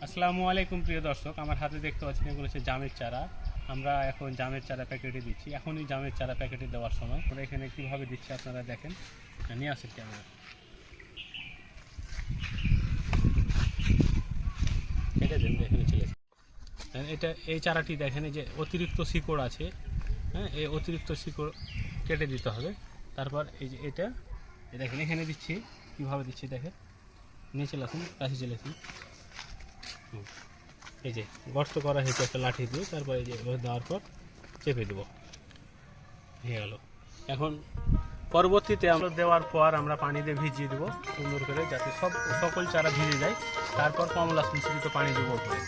আসসালামু আলাইকুম প্রিয় দর্শক, আমার হাতে দেখতে পাচ্ছেন এগুলো হচ্ছে জামের চারা। আমরা এখন জামের চারা প্যাকেটে দিচ্ছি। এখনই জামের চারা প্যাকেটে দেওয়ার সময়। আমরা এখানে কীভাবে দিচ্ছি আপনারা দেখেন। নিয়ে আসেন ক্যামেরা, কেটে দেন, এখানে চলে আসেন। এটা এই চারাটি দেখেন, এই যে অতিরিক্ত শিকড় আছে, হ্যাঁ, এই অতিরিক্ত শিকড় কেটে দিতে হবে। তারপর এই যে এটা দেখেন এখানে দিচ্ছি, কীভাবে দিচ্ছি দেখেন। নিয়ে চলে আসুন, কাছে চলে আসুন। এই যে গর্ত করা হয়েছে একটা লাঠি দিয়ে, তারপর এই যে দেওয়ার পর চেপে দেবো, হয়ে গেল। এখন পরবর্তীতে আমরা দেওয়ার পর আমরা পানি দিয়ে ভিজিয়ে দেবো সুন্দর করে, যাতে সকল চারা ভিজে যায়। তারপর কমলা মিশ্রিত পানি দেবো উপরে।